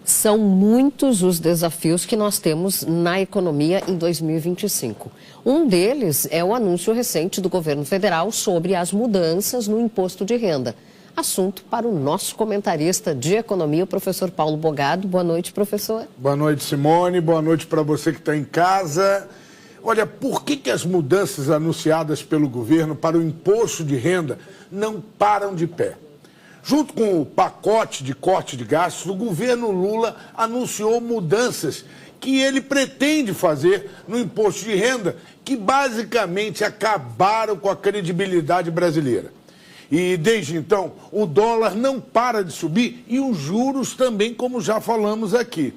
São muitos os desafios que nós temos na economia em 2025. Um deles é o anúncio recente do governo federal sobre as mudanças no imposto de renda. Assunto para o nosso comentarista de economia, o professor Paulo Bogado. Boa noite, professor. Boa noite, Simone. Boa noite para você que está em casa. Olha, por que as mudanças anunciadas pelo governo para o imposto de renda não param de pé? Junto com o pacote de corte de gastos, o governo Lula anunciou mudanças que ele pretende fazer no imposto de renda, que basicamente acabaram com a credibilidade brasileira. E desde então, o dólar não para de subir e os juros também, como já falamos aqui.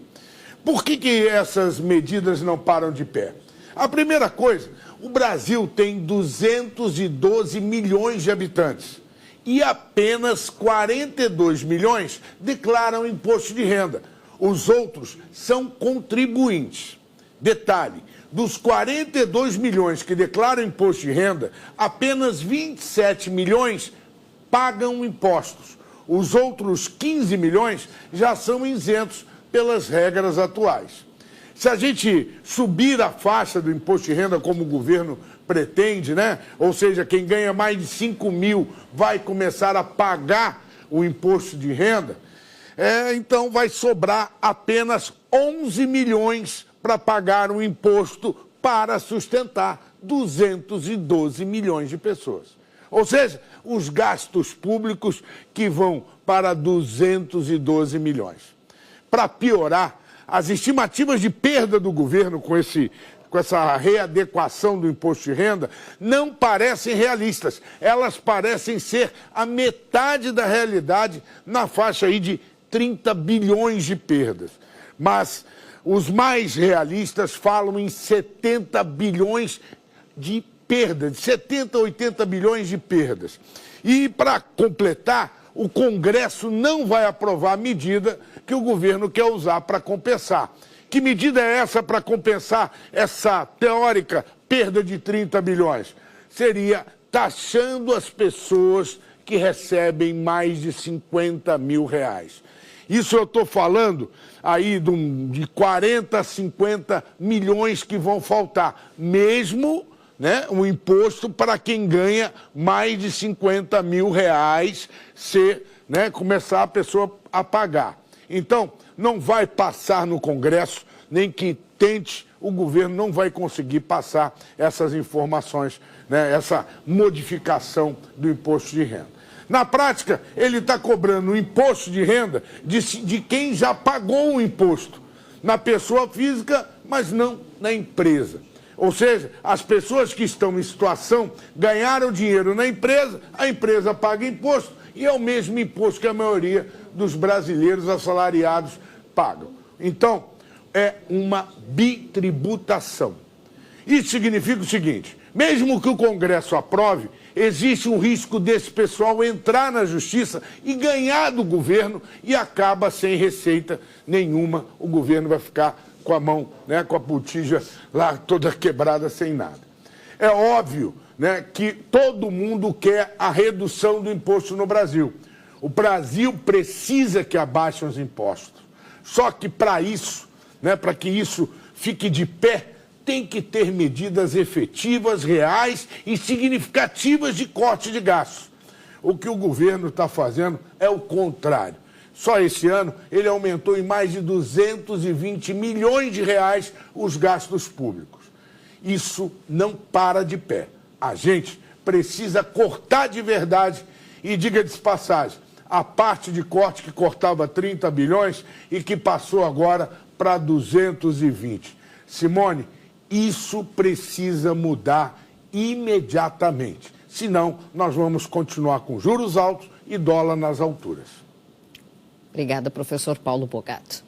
Por que essas medidas não param de pé? A primeira coisa, o Brasil tem 212 milhões de habitantes. E apenas 42 milhões declaram imposto de renda. Os outros são contribuintes. Detalhe, dos 42 milhões que declaram imposto de renda, apenas 27 milhões pagam impostos. Os outros 15 milhões já são isentos pelas regras atuais. Se a gente subir a faixa do imposto de renda como o governo pretende, né? Ou seja, quem ganha mais de 5 mil vai começar a pagar o imposto de renda, então vai sobrar apenas 11 milhões para pagar o imposto para sustentar 212 milhões de pessoas. Ou seja, os gastos públicos que vão para 212 milhões. Para piorar, as estimativas de perda do governo com essa readequação do imposto de renda não parecem realistas. Elas parecem ser a metade da realidade na faixa aí de 30 bilhões de perdas. Mas os mais realistas falam em 70 bilhões de perdas, de 70 a 80 bilhões de perdas. E para completar, o Congresso não vai aprovar a medida que o governo quer usar para compensar. Que medida é essa para compensar essa teórica perda de 30 bilhões? Seria taxando as pessoas que recebem mais de 50 mil reais. Isso eu estou falando aí de 40 a 50 milhões que vão faltar, mesmo o imposto para quem ganha mais de 50 mil reais começar a pessoa a pagar. Então, não vai passar no Congresso, nem que tente, o governo não vai conseguir passar essas informações, essa modificação do imposto de renda. Na prática, ele está cobrando o imposto de renda de quem já pagou o imposto, na pessoa física, mas não na empresa. Ou seja, as pessoas que estão em situação ganharam dinheiro na empresa, a empresa paga imposto e é o mesmo imposto que a maioria dos brasileiros assalariados pagam. Então, é uma bitributação. Isso significa o seguinte, mesmo que o Congresso aprove, existe um risco desse pessoal entrar na justiça e ganhar do governo e acaba sem receita nenhuma, o governo vai ficar com a mão, com a botija lá toda quebrada, sem nada. É óbvio, que todo mundo quer a redução do imposto no Brasil. O Brasil precisa que abaixem os impostos. Só que para isso, para que isso fique de pé, tem que ter medidas efetivas, reais e significativas de corte de gastos. O que o governo está fazendo é o contrário. Só esse ano, ele aumentou em mais de 220 milhões de reais os gastos públicos. Isso não para de pé. A gente precisa cortar de verdade e, diga de passagem, a parte de corte que cortava 30 bilhões e que passou agora para 220. Simone, isso precisa mudar imediatamente. Senão, nós vamos continuar com juros altos e dólar nas alturas. Obrigada, professor Paulo Bogado.